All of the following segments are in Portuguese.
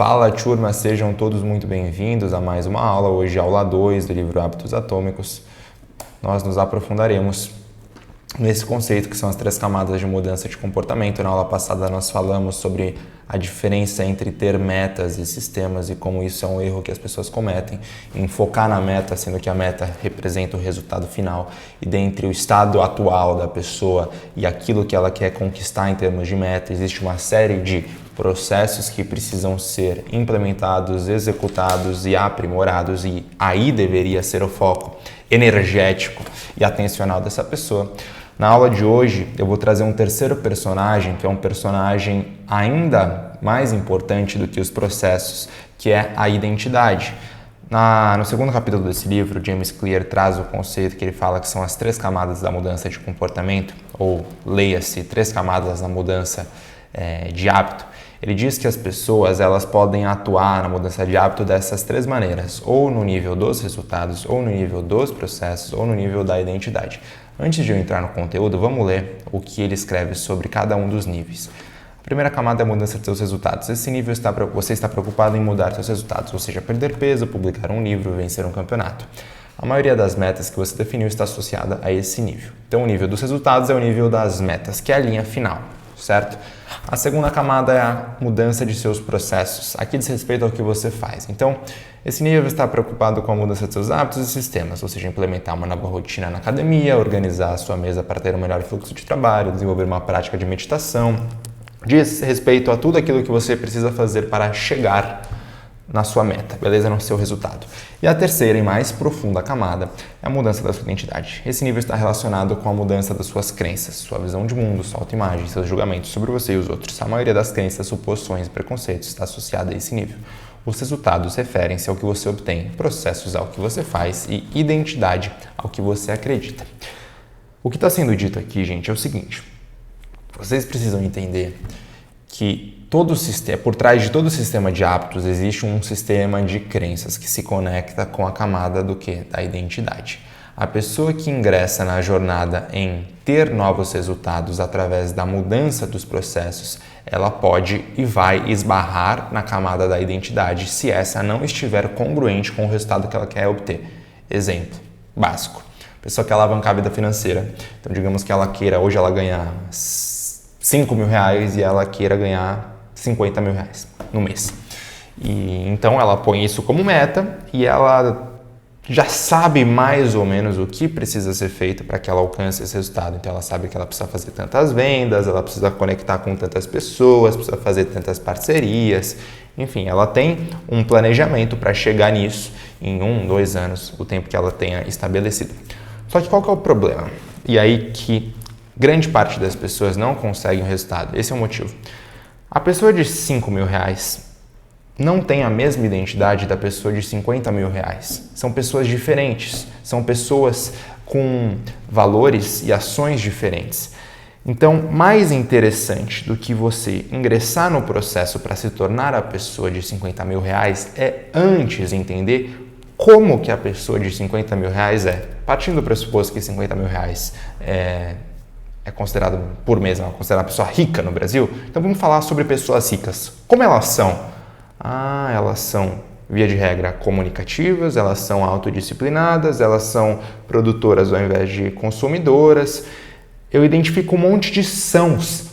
Fala, turma, sejam todos muito bem-vindos a mais uma aula. Hoje, aula 2 do livro Hábitos Atômicos. Nós nos aprofundaremos nesse conceito que são as 3 camadas de mudança de comportamento. Na aula passada nós falamos sobre a diferença entre ter metas e sistemas e como isso é um erro que as pessoas cometem em focar na meta, sendo que a meta representa o resultado final, e dentre o estado atual da pessoa e aquilo que ela quer conquistar em termos de meta, existe uma série de processos que precisam ser implementados, executados e aprimorados, e aí deveria ser o foco energético e atencional dessa pessoa. Na aula de hoje eu vou trazer um terceiro personagem, que é um personagem ainda mais importante do que os processos, que é a identidade. No segundo capítulo desse livro, James Clear traz o conceito que ele fala que são as 3 camadas da mudança de comportamento, ou leia-se, 3 camadas da mudança de hábito. Ele diz que as pessoas elas podem atuar na mudança de hábito dessas 3 maneiras, ou no nível dos resultados, ou no nível dos processos, ou no nível da identidade. Antes de eu entrar no conteúdo, vamos ler o que ele escreve sobre cada um dos níveis. A primeira camada é a mudança de seus resultados. Esse nível você está preocupado em mudar seus resultados, ou seja, perder peso, publicar um livro, vencer um campeonato. A maioria das metas que você definiu está associada a esse nível. Então, o nível dos resultados é o nível das metas, que é a linha final, certo? A segunda camada é a mudança de seus processos. Aqui diz respeito ao que você faz. Então, esse nível está preocupado com a mudança de seus hábitos e sistemas, ou seja, implementar uma nova rotina na academia, organizar a sua mesa para ter um melhor fluxo de trabalho, desenvolver uma prática de meditação. Diz respeito a tudo aquilo que você precisa fazer para chegar na sua meta, beleza? No seu resultado. E a terceira e mais profunda camada é a mudança da sua identidade. Esse nível está relacionado com a mudança das suas crenças, sua visão de mundo, sua autoimagem, seus julgamentos sobre você e os outros. A maioria das crenças, suposições e preconceitos está associada a esse nível. Os resultados referem-se ao que você obtém, processos ao que você faz e identidade ao que você acredita. O que está sendo dito aqui, gente, é o seguinte: vocês precisam entender que por trás de todo o sistema de hábitos existe um sistema de crenças que se conecta com a camada do quê? Da identidade. A pessoa que ingressa na jornada em ter novos resultados através da mudança dos processos, ela pode e vai esbarrar na camada da identidade se essa não estiver congruente com o resultado que ela quer obter. Exemplo básico: a pessoa quer alavancar a vida financeira. Então, digamos que ela queira, hoje ela ganha 5 mil reais e ela queira ganhar 50 mil reais no mês. E então ela põe isso como meta e ela já sabe mais ou menos o que precisa ser feito para que ela alcance esse resultado. Então ela sabe que ela precisa fazer tantas vendas, ela precisa conectar com tantas pessoas, precisa fazer tantas parcerias. Enfim, ela tem um planejamento para chegar nisso em 1, 2 anos, o tempo que ela tenha estabelecido. Só que qual que é o problema? E aí que grande parte das pessoas não conseguem o resultado. Esse é o motivo. A pessoa de 5 mil reais não tem a mesma identidade da pessoa de 50 mil reais. São pessoas diferentes, são pessoas com valores e ações diferentes. Então, mais interessante do que você ingressar no processo para se tornar a pessoa de 50 mil reais é antes entender como que a pessoa de 50 mil reais é. Partindo do pressuposto que 50 mil reais é considerado por mês, é considerada uma pessoa rica no Brasil. Então vamos falar sobre pessoas ricas. Como elas são? Elas são, via de regra, comunicativas, elas são autodisciplinadas, elas são produtoras ao invés de consumidoras. Eu identifico um monte de sãos.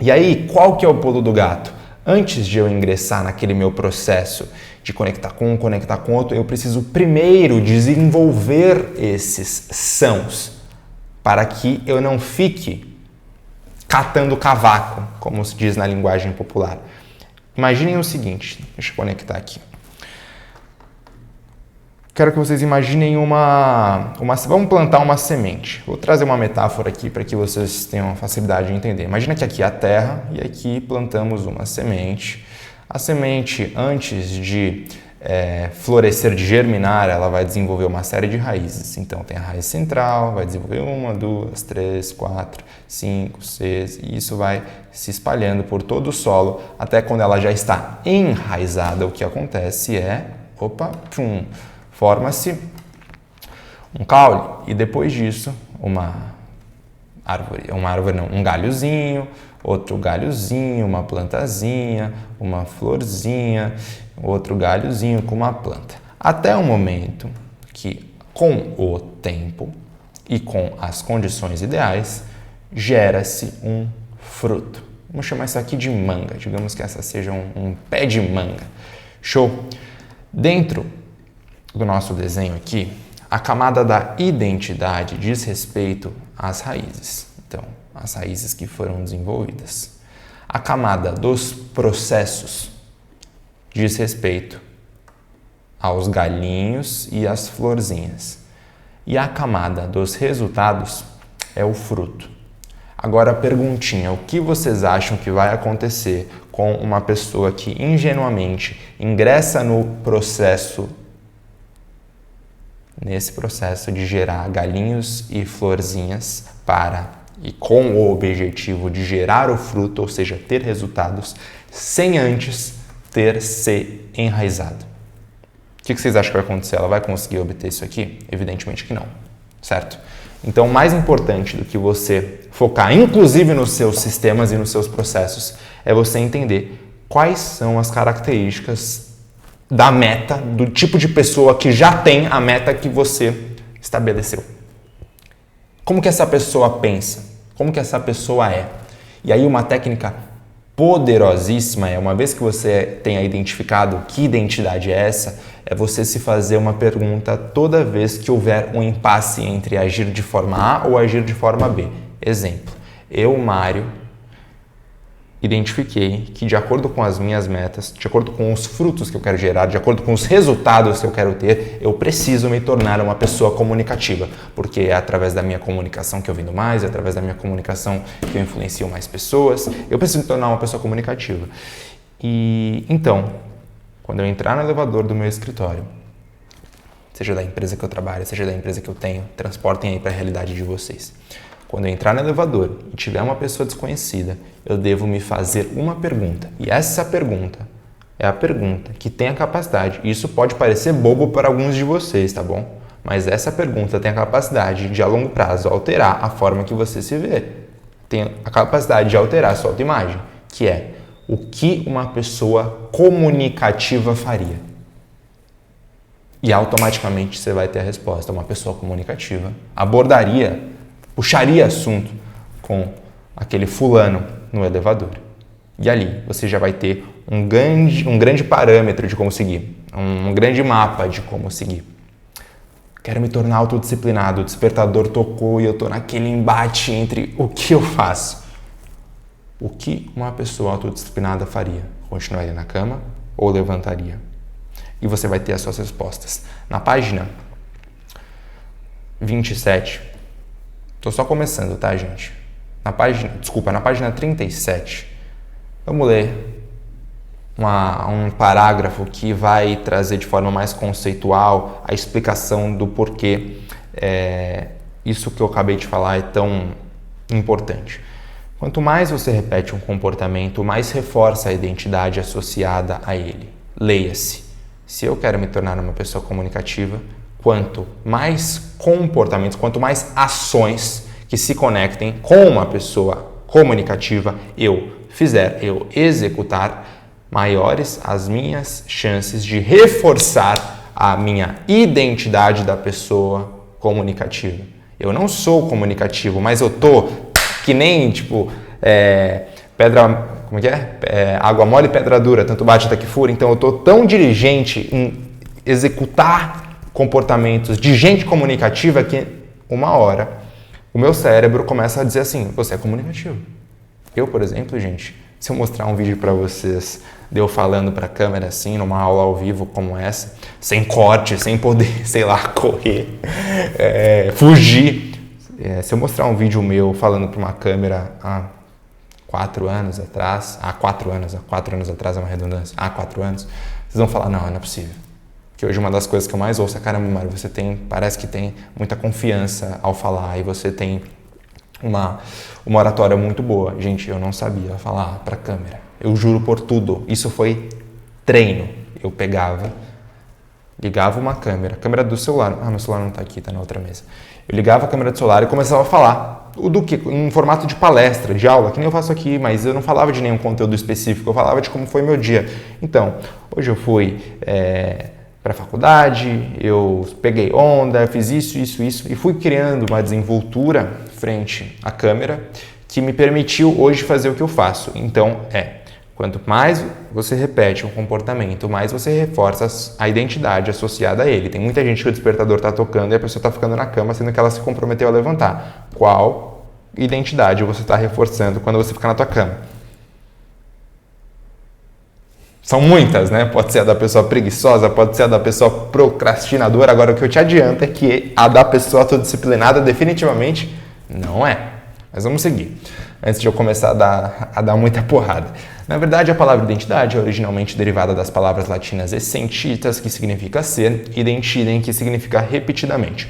E aí, qual que é o pulo do gato? Antes de eu ingressar naquele meu processo de conectar com um, conectar com outro, eu preciso primeiro desenvolver esses sãos, para que eu não fique catando cavaco, como se diz na linguagem popular. Imaginem o seguinte, deixa eu conectar aqui. Quero que vocês imaginem vamos plantar uma semente. Vou trazer uma metáfora aqui para que vocês tenham facilidade de entender. Imagina que aqui é a terra e aqui plantamos uma semente. A semente, antes de florescer, de germinar, ela vai desenvolver uma série de raízes. Então tem a raiz central, vai desenvolver 1, 2, 3, 4, 5, 6 e isso vai se espalhando por todo o solo até quando ela já está enraizada. O que acontece é, forma-se um caule e depois disso um galhozinho, outro galhozinho, uma plantazinha, uma florzinha, outro galhozinho com uma planta. Até o momento que, com o tempo e com as condições ideais, gera-se um fruto. Vamos chamar isso aqui de manga. Digamos que essa seja um pé de manga. Show? Dentro do nosso desenho aqui, a camada da identidade diz respeito às raízes. Então, as raízes que foram desenvolvidas. A camada dos processos diz respeito aos galinhos e às florzinhas. E a camada dos resultados é o fruto. Agora a perguntinha, o que vocês acham que vai acontecer com uma pessoa que ingenuamente ingressa nesse processo de gerar galinhos e florzinhas e com o objetivo de gerar o fruto, ou seja, ter resultados, sem antes ter se enraizado? O que vocês acham que vai acontecer? Ela vai conseguir obter isso aqui? Evidentemente que não, certo? Então, mais importante do que você focar, inclusive nos seus sistemas e nos seus processos, é você entender quais são as características da meta, do tipo de pessoa que já tem a meta que você estabeleceu. Como que essa pessoa pensa? Como que essa pessoa é? E aí uma técnica poderosíssima é, uma vez que você tenha identificado que identidade é essa, é você se fazer uma pergunta toda vez que houver um impasse entre agir de forma A ou agir de forma B. Exemplo, eu, Mário, identifiquei que de acordo com as minhas metas, de acordo com os frutos que eu quero gerar, de acordo com os resultados que eu quero ter, eu preciso me tornar uma pessoa comunicativa, porque é através da minha comunicação que eu vendo mais, é através da minha comunicação que eu influencio mais pessoas, eu preciso me tornar uma pessoa comunicativa. E então, quando eu entrar no elevador do meu escritório, seja da empresa que eu trabalho, seja da empresa que eu tenho, transportem aí para a realidade de vocês. Quando eu entrar no elevador e tiver uma pessoa desconhecida, eu devo me fazer uma pergunta. E essa pergunta é a pergunta que tem a capacidade, e isso pode parecer bobo para alguns de vocês, tá bom? Mas essa pergunta tem a capacidade de, a longo prazo, alterar a forma que você se vê. Tem a capacidade de alterar a sua autoimagem, que é: o que uma pessoa comunicativa faria? E automaticamente você vai ter a resposta. Uma pessoa comunicativa puxaria assunto com aquele fulano no elevador. E ali você já vai ter um grande parâmetro de como seguir, um grande mapa de como seguir. Quero me tornar autodisciplinado, o despertador tocou e eu estou naquele embate entre o que eu faço. O que uma pessoa autodisciplinada faria? Continuaria na cama ou levantaria? E você vai ter as suas respostas. Na página 27, estou só começando, tá, gente? Na página 37, vamos ler um parágrafo que vai trazer de forma mais conceitual a explicação do porquê isso que eu acabei de falar é tão importante. Quanto mais você repete um comportamento, mais reforça a identidade associada a ele. Leia-se. Se eu quero me tornar uma pessoa comunicativa, quanto mais comportamentos, quanto mais ações que se conectem com uma pessoa comunicativa eu executar, maiores as minhas chances de reforçar a minha identidade da pessoa comunicativa. Eu não sou comunicativo, mas eu tô que nem, água mole e pedra dura, tanto bate até que fura. Então eu tô tão diligente em executar comportamentos de gente comunicativa que uma hora o meu cérebro começa a dizer assim: você é comunicativo. Eu, por exemplo, gente, se eu mostrar um vídeo para vocês de eu falando para a câmera assim, numa aula ao vivo como essa, sem corte, sem poder, correr, fugir. Se eu mostrar um vídeo meu falando para uma câmera há 4 anos atrás, há 4 anos atrás é uma redundância, há 4 anos, vocês vão falar: não é possível. Que hoje uma das coisas que eu mais ouço é: caramba, Mário, você parece que tem muita confiança ao falar e você tem uma oratória muito boa. Gente, eu não sabia falar para a câmera. Eu juro por tudo. Isso foi treino. Eu ligava uma câmera do celular. Meu celular não está aqui, está na outra mesa. Eu ligava a câmera do celular e começava a falar. do que? Em formato de palestra, de aula, que nem eu faço aqui, mas eu não falava de nenhum conteúdo específico, eu falava de como foi meu dia. Então, hoje eu fui para a faculdade, eu peguei onda, fiz isso, e fui criando uma desenvoltura frente à câmera que me permitiu hoje fazer o que eu faço. Então, quanto mais você repete um comportamento, mais você reforça a identidade associada a ele. Tem muita gente que o despertador está tocando e a pessoa está ficando na cama, sendo que ela se comprometeu a levantar. Qual identidade você está reforçando quando você fica na tua cama? São muitas, né? Pode ser a da pessoa preguiçosa, pode ser a da pessoa procrastinadora. Agora, o que eu te adianto é que a da pessoa autodisciplinada definitivamente não é. Mas vamos seguir, antes de eu começar a dar muita porrada. Na verdade, a palavra identidade é originalmente derivada das palavras latinas essentitas, que significa ser, e identidem, que significa repetidamente.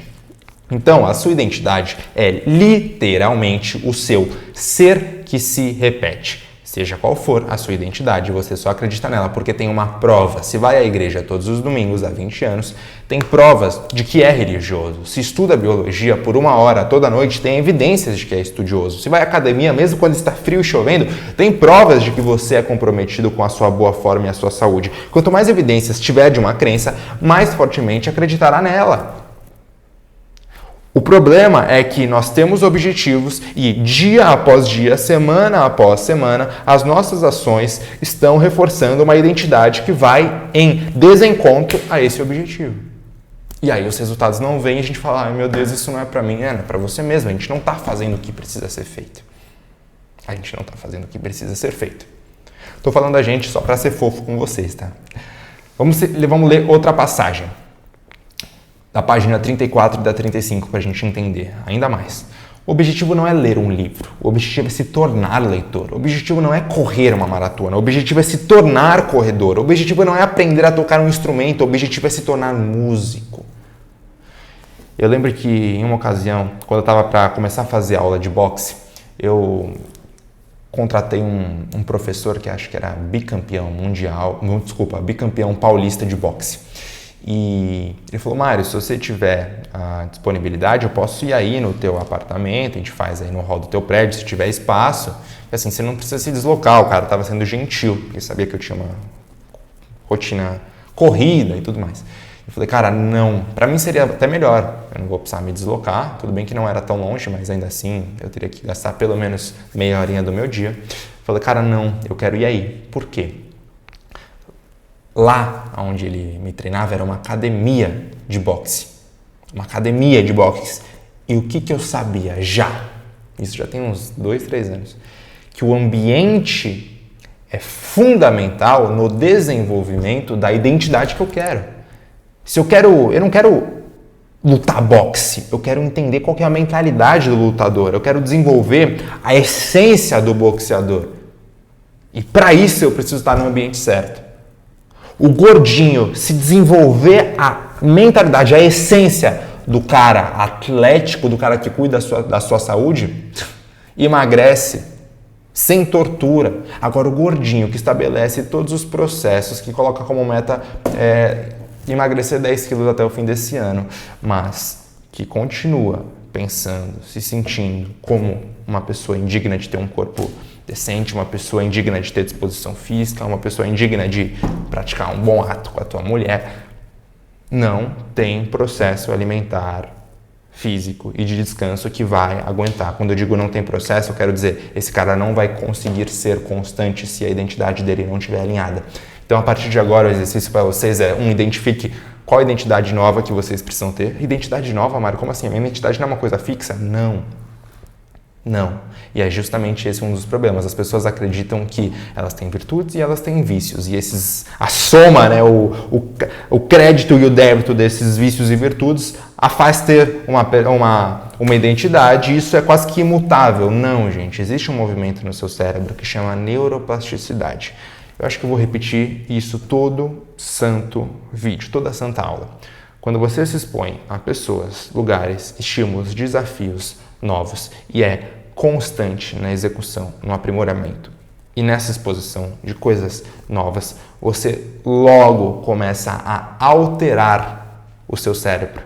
Então, a sua identidade é literalmente o seu ser que se repete. Seja qual for a sua identidade, você só acredita nela porque tem uma prova. Se vai à igreja todos os domingos há 20 anos, tem provas de que é religioso. Se estuda biologia por 1 hora toda noite, tem evidências de que é estudioso. Se vai à academia, mesmo quando está frio e chovendo, tem provas de que você é comprometido com a sua boa forma e a sua saúde. Quanto mais evidências tiver de uma crença, mais fortemente acreditará nela. O problema é que nós temos objetivos e dia após dia, semana após semana, as nossas ações estão reforçando uma identidade que vai em desencontro a esse objetivo. E aí os resultados não vêm e a gente fala, ai meu Deus, isso não é para mim, não é para você mesmo, a gente não está fazendo o que precisa ser feito. A gente não está fazendo o que precisa ser feito. Estou falando da gente só para ser fofo com vocês, tá? Vamos ler outra passagem. Da página 34 e da 35 para a gente entender ainda mais. O objetivo não é ler um livro, o objetivo é se tornar leitor. O objetivo não é correr uma maratona, o objetivo é se tornar corredor. O objetivo não é aprender a tocar um instrumento, o objetivo é se tornar músico. Eu lembro que em uma ocasião, quando eu estava para começar a fazer aula de boxe, eu contratei um professor que acho que era bicampeão paulista de boxe. E ele falou, Mário, se você tiver a disponibilidade, eu posso ir aí no teu apartamento, a gente faz aí no hall do teu prédio, se tiver espaço. E assim, você não precisa se deslocar, o cara estava sendo gentil, porque sabia que eu tinha uma rotina corrida e tudo mais. Eu falei, cara, não, para mim seria até melhor, eu não vou precisar me deslocar, tudo bem que não era tão longe, mas ainda assim eu teria que gastar pelo menos meia horinha do meu dia. Eu falei, cara, não, eu quero ir aí. Por quê? Lá onde ele me treinava era uma academia de boxe. Uma academia de boxe. E o que eu sabia já? Isso já tem uns 2, 3 anos. Que o ambiente é fundamental no desenvolvimento da identidade que eu quero. Eu não quero lutar boxe. Eu quero entender qual que é a mentalidade do lutador. Eu quero desenvolver a essência do boxeador. E para isso eu preciso estar no ambiente certo. O gordinho se desenvolver a mentalidade, a essência do cara atlético, do cara que cuida da sua saúde, emagrece sem tortura. Agora o gordinho que estabelece todos os processos, que coloca como meta emagrecer 10 quilos até o fim desse ano, mas que continua pensando, se sentindo como uma pessoa indigna de ter um corpo decente, uma pessoa indigna de ter disposição física, uma pessoa indigna de praticar um bom ato com a tua mulher, não tem processo alimentar, físico e de descanso que vai aguentar. Quando eu digo não tem processo, eu quero dizer, esse cara não vai conseguir ser constante se a identidade dele não estiver alinhada. Então, a partir de agora, o exercício para vocês é, identifique qual identidade nova que vocês precisam ter. Identidade nova, Mário? Como assim? A minha identidade não é uma coisa fixa? Não. E é justamente esse um dos problemas. As pessoas acreditam que elas têm virtudes e elas têm vícios. E a soma, né, o crédito e o débito desses vícios e virtudes a faz ter uma identidade, e isso é quase que imutável. Não, gente. Existe um movimento no seu cérebro que chama neuroplasticidade. Eu acho que eu vou repetir isso todo santo vídeo, toda santa aula. Quando você se expõe a pessoas, lugares, estímulos, desafios novos e é constante na execução, no aprimoramento e nessa exposição de coisas novas, você logo começa a alterar o seu cérebro.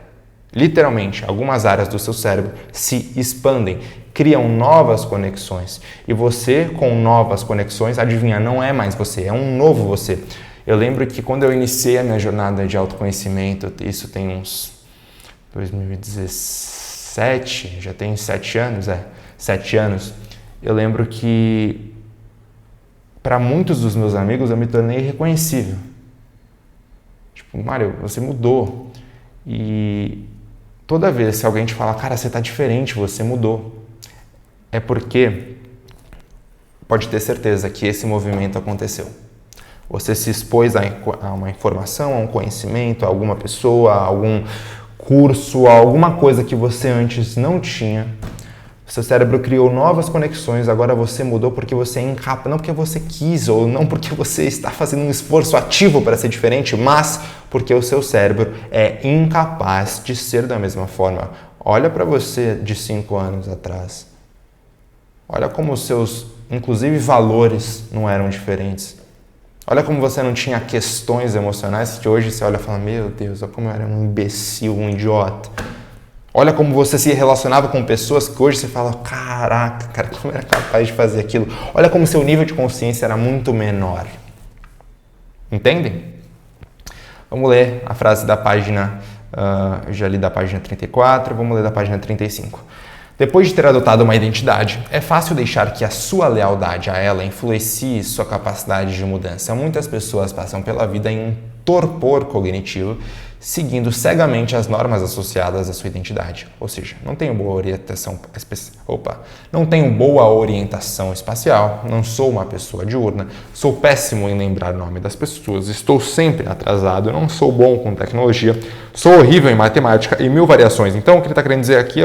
Literalmente, algumas áreas do seu cérebro se expandem, criam novas conexões. E você, com novas conexões, adivinha, não é mais você, é um novo você. Eu lembro que quando eu iniciei a minha jornada de autoconhecimento, isso tem uns 2017, já tem 7 anos, 7 anos, eu lembro que para muitos dos meus amigos eu me tornei irreconhecível. Tipo, Mário, você mudou. E toda vez que alguém te fala, cara, você tá diferente, você mudou, é porque pode ter certeza que esse movimento aconteceu. Você se expôs a uma informação, a um conhecimento, a alguma pessoa, a algum curso, a alguma coisa que você antes não tinha. Seu cérebro criou novas conexões, agora você mudou porque você é incapaz, não porque você quis ou não porque você está fazendo um esforço ativo para ser diferente, mas porque o seu cérebro é incapaz de ser da mesma forma. Olha para você de 5 anos atrás. Olha como os seus, inclusive, valores não eram diferentes. Olha como você não tinha questões emocionais que hoje você olha e fala, meu Deus, olha como eu era um imbecil, um idiota. Olha como você se relacionava com pessoas que hoje você fala, caraca, cara, como eu era capaz de fazer aquilo. Olha como seu nível de consciência era muito menor. Entendem? Vamos ler a frase da página, eu já li da página 34, vamos ler da página 35. Depois de ter adotado uma identidade, é fácil deixar que a sua lealdade a ela influencie sua capacidade de mudança. Muitas pessoas passam pela vida em um torpor cognitivo, seguindo cegamente as normas associadas à sua identidade. Ou seja, não tenho boa orientação espacial, não sou uma pessoa diurna, sou péssimo em lembrar o nome das pessoas, estou sempre atrasado, não sou bom com tecnologia, sou horrível em matemática e 1000 variações. Então, o que ele está querendo dizer aqui,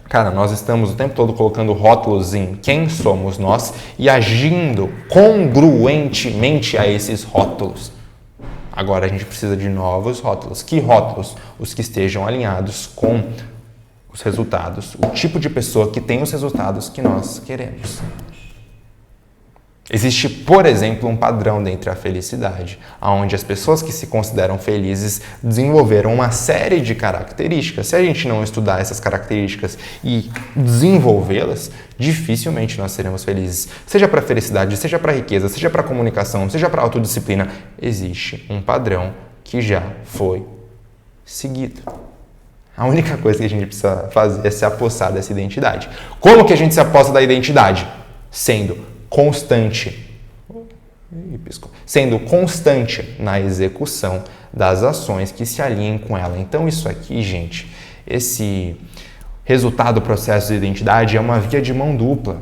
cara, nós estamos o tempo todo colocando rótulos em quem somos nós e agindo congruentemente a esses rótulos. Agora a gente precisa de novos rótulos. Que rótulos? Os que estejam alinhados com os resultados, o tipo de pessoa que tem os resultados que nós queremos. Existe, por exemplo, um padrão dentro da felicidade, onde as pessoas que se consideram felizes desenvolveram uma série de características. Se a gente não estudar essas características e desenvolvê-las, dificilmente nós seremos felizes. Seja para a felicidade, seja para a riqueza, seja para a comunicação, seja para a autodisciplina, existe um padrão que já foi seguido. A única coisa que a gente precisa fazer é se apossar dessa identidade. Como que a gente se apossa da identidade? Sendo constante na execução das ações que se alinhem com ela. Então isso aqui, gente, esse resultado do processo de identidade é uma via de mão dupla.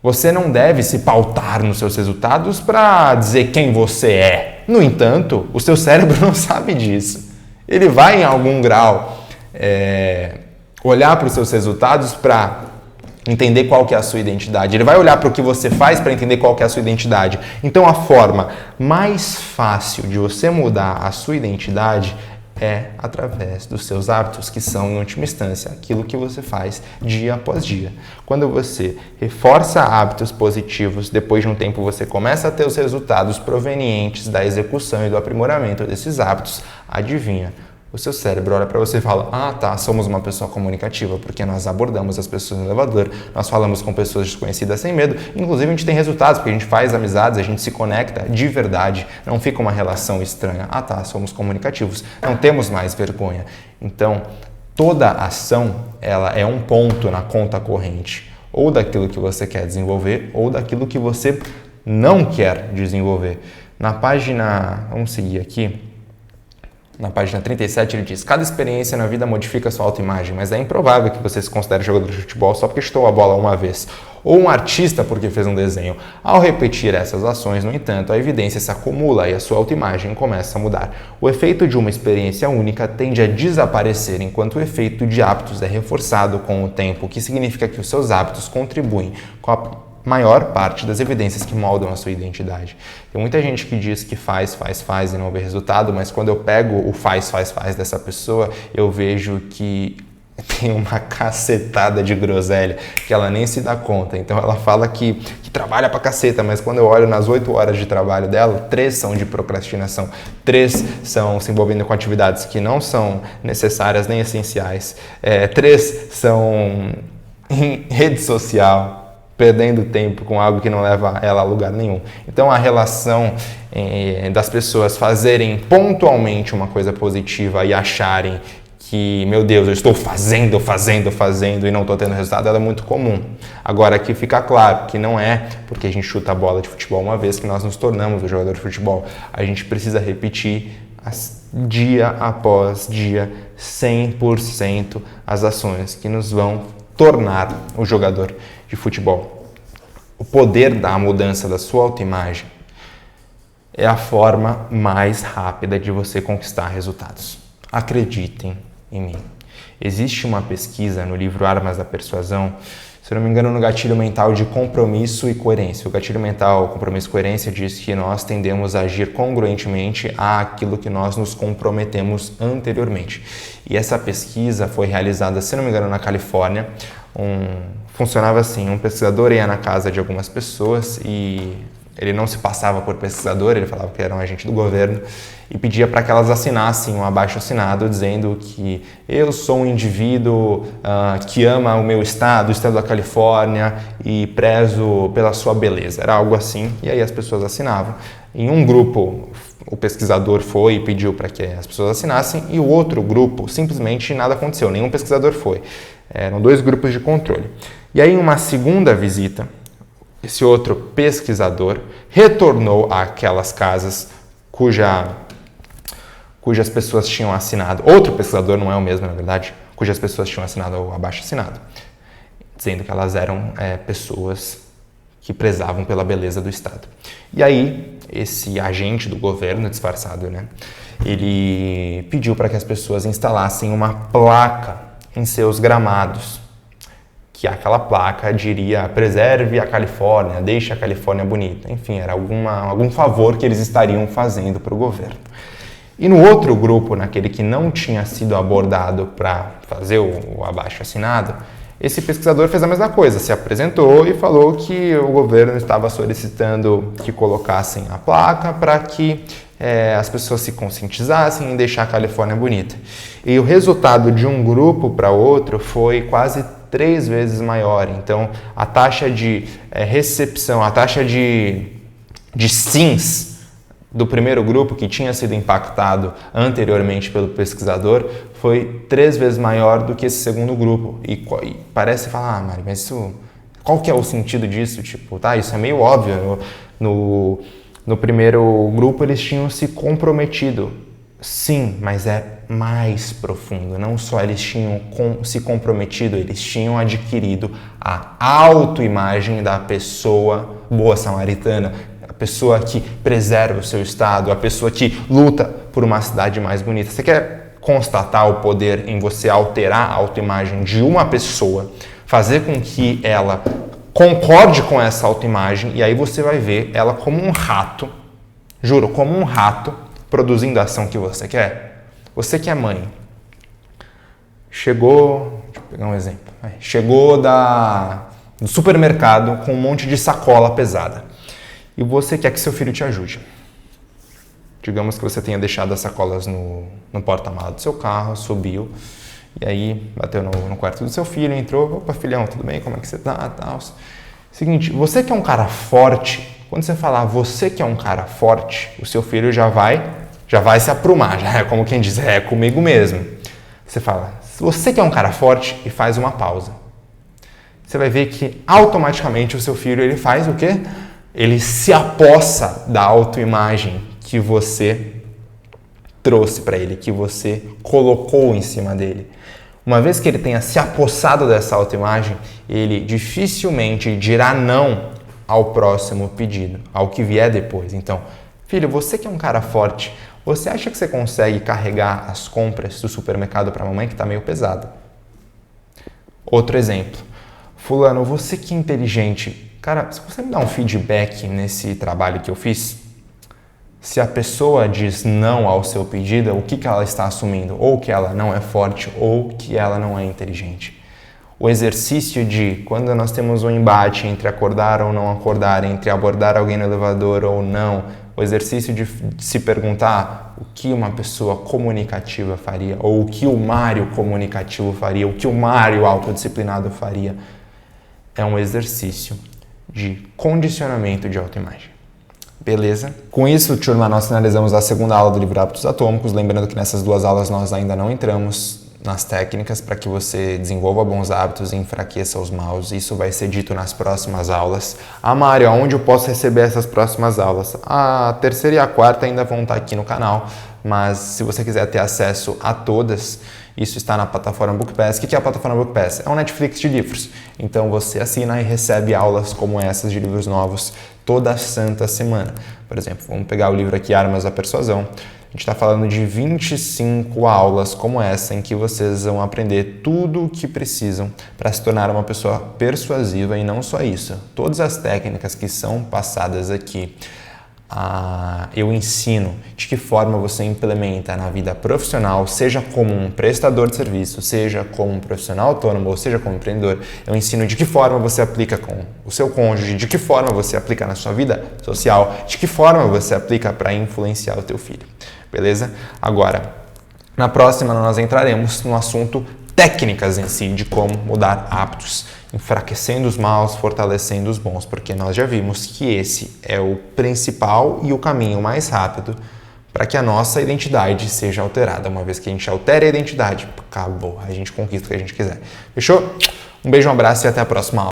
Você não deve se pautar nos seus resultados para dizer quem você é. No entanto, o seu cérebro não sabe disso. Ele vai, em algum grau, olhar para os seus resultados para entender qual que é a sua identidade. Ele vai olhar para o que você faz para entender qual que é a sua identidade. Então, a forma mais fácil de você mudar a sua identidade é através dos seus hábitos, que são, em última instância, aquilo que você faz dia após dia. Quando você reforça hábitos positivos, depois de um tempo você começa a ter os resultados provenientes da execução e do aprimoramento desses hábitos, adivinha? O seu cérebro olha para você e fala, somos uma pessoa comunicativa, porque nós abordamos as pessoas no elevador, nós falamos com pessoas desconhecidas sem medo, inclusive a gente tem resultados, porque a gente faz amizades, a gente se conecta de verdade, não fica uma relação estranha. Somos comunicativos, não temos mais vergonha. Então, toda ação, ela é um ponto na conta corrente, ou daquilo que você quer desenvolver, ou daquilo que você não quer desenvolver. Na página, vamos seguir aqui, na página 37 ele diz, cada experiência na vida modifica sua autoimagem, mas é improvável que você se considere jogador de futebol só porque chutou a bola uma vez, ou um artista porque fez um desenho. Ao repetir essas ações, no entanto, a evidência se acumula e a sua autoimagem começa a mudar. O efeito de uma experiência única tende a desaparecer, enquanto o efeito de hábitos é reforçado com o tempo, o que significa que os seus hábitos contribuem com a maior parte das evidências que moldam a sua identidade. Tem muita gente que diz que faz e não vê resultado, mas quando eu pego o faz dessa pessoa, eu vejo que tem uma cacetada de groselha que ela nem se dá conta. Então ela fala que trabalha pra caceta, mas quando eu olho nas 8 horas de trabalho dela, 3 são de procrastinação, 3 são se envolvendo com atividades que não são necessárias nem essenciais, 3 são em rede social, perdendo tempo com algo que não leva ela a lugar nenhum. Então a relação das pessoas fazerem pontualmente uma coisa positiva e acharem que, meu Deus, eu estou fazendo e não estou tendo resultado, ela é muito comum. Agora, aqui fica claro que não é porque a gente chuta a bola de futebol uma vez que nós nos tornamos um jogador de futebol. A gente precisa repetir dia após dia, 100% as ações que nos vão tornar o jogador de futebol. O poder da mudança da sua autoimagem é a forma mais rápida de você conquistar resultados. Acreditem em mim. Existe uma pesquisa no livro Armas da Persuasão, se não me engano, no gatilho mental de compromisso e coerência. O gatilho mental, compromisso e coerência diz que nós tendemos a agir congruentemente àquilo que nós nos comprometemos anteriormente. E essa pesquisa foi realizada, se não me engano, na Califórnia. Funcionava assim, um pesquisador ia na casa de algumas pessoas e ele não se passava por pesquisador, ele falava que era um agente do governo e pedia para que elas assinassem um abaixo-assinado dizendo que eu sou um indivíduo que ama o meu estado, o estado da Califórnia, e prezo pela sua beleza. Era algo assim, e aí as pessoas assinavam. Em um grupo, o pesquisador foi e pediu para que as pessoas assinassem, e o outro grupo, simplesmente nada aconteceu, nenhum pesquisador foi. Eram 2 grupos de controle. E aí, em uma segunda visita, esse outro pesquisador retornou àquelas casas cujas pessoas tinham assinado, outro pesquisador, não é o mesmo na verdade, cujas pessoas tinham assinado o abaixo-assinado, dizendo que elas eram pessoas que prezavam pela beleza do Estado. E aí, esse agente do governo, disfarçado, né, ele pediu para que as pessoas instalassem uma placa em seus gramados, que aquela placa diria preserve a Califórnia, deixe a Califórnia bonita. Enfim, era algum favor que eles estariam fazendo para o governo. E no outro grupo, naquele que não tinha sido abordado para fazer o abaixo-assinado, esse pesquisador fez a mesma coisa, se apresentou e falou que o governo estava solicitando que colocassem a placa para que as pessoas se conscientizassem em deixar a Califórnia bonita. E o resultado de um grupo para outro foi quase 3 vezes maior. Então, a taxa de recepção, a taxa de sims do primeiro grupo, que tinha sido impactado anteriormente pelo pesquisador, foi 3 vezes maior do que esse segundo grupo. E parece falar, Mari, mas qual que é o sentido disso? Tipo, tá, isso é meio óbvio. No primeiro grupo eles tinham se comprometido. Sim, mas é mais profundo. Não só eles tinham se comprometido, eles tinham adquirido a autoimagem da pessoa boa samaritana, a pessoa que preserva o seu estado, a pessoa que luta por uma cidade mais bonita. Você quer constatar o poder em você alterar a autoimagem de uma pessoa, fazer com que ela concorde com essa autoimagem, e aí você vai ver ela como um rato, juro, como um rato, produzindo a ação que você quer. Você que é mãe, chegou, deixa eu pegar um exemplo, chegou do supermercado com um monte de sacola pesada e você quer que seu filho te ajude. Digamos que você tenha deixado as sacolas no porta-malas do seu carro, subiu, e aí bateu no quarto do seu filho, entrou, opa, filhão, tudo bem, como é que você tá, tal. Seguinte, você que é um cara forte, quando você falar você que é um cara forte, o seu filho já vai se aprumar, já é como quem diz, é comigo mesmo. Você fala, você que é um cara forte, e faz uma pausa. Você vai ver que automaticamente o seu filho, ele faz o quê? Ele se apossa da autoimagem que você trouxe para ele, que você colocou em cima dele. Uma vez que ele tenha se apossado dessa autoimagem, ele dificilmente dirá não ao próximo pedido, ao que vier depois. Então, filho, você que é um cara forte, você acha que você consegue carregar as compras do supermercado para a mamãe que está meio pesada? Outro exemplo. Fulano, você que é inteligente, cara, você consegue me dar um feedback nesse trabalho que eu fiz? Se a pessoa diz não ao seu pedido, o que ela está assumindo? Ou que ela não é forte, ou que ela não é inteligente. O exercício de, quando nós temos um embate entre acordar ou não acordar, entre abordar alguém no elevador ou não, o exercício de se perguntar o que uma pessoa comunicativa faria, ou o que o Mário comunicativo faria, o que o Mário autodisciplinado faria, é um exercício de condicionamento de autoimagem. Beleza? Com isso, turma, nós finalizamos a segunda aula do livro Hábitos Atômicos. Lembrando que nessas duas aulas nós ainda não entramos nas técnicas para que você desenvolva bons hábitos e enfraqueça os maus. Isso vai ser dito nas próximas aulas. Mário, aonde eu posso receber essas próximas aulas? A terceira e a quarta ainda vão estar aqui no canal, mas se você quiser ter acesso a todas, isso está na plataforma BookPass. O que é a plataforma BookPass? É um Netflix de livros. Então você assina e recebe aulas como essas de livros novos toda santa semana. Por exemplo, vamos pegar o livro aqui, Armas da Persuasão. A gente está falando de 25 aulas como essa, em que vocês vão aprender tudo o que precisam para se tornar uma pessoa persuasiva, e não só isso. Todas as técnicas que são passadas aqui, eu ensino de que forma você implementa na vida profissional, seja como um prestador de serviço, seja como um profissional autônomo, ou seja como empreendedor. Eu ensino de que forma você aplica com o seu cônjuge, de que forma você aplica na sua vida social, de que forma você aplica para influenciar o teu filho. Beleza? Agora, na próxima nós entraremos no assunto técnicas em si, de como mudar hábitos, enfraquecendo os maus, fortalecendo os bons, porque nós já vimos que esse é o principal e o caminho mais rápido para que a nossa identidade seja alterada. Uma vez que a gente altera a identidade, acabou, a gente conquista o que a gente quiser. Fechou? Um beijo, um abraço e até a próxima aula.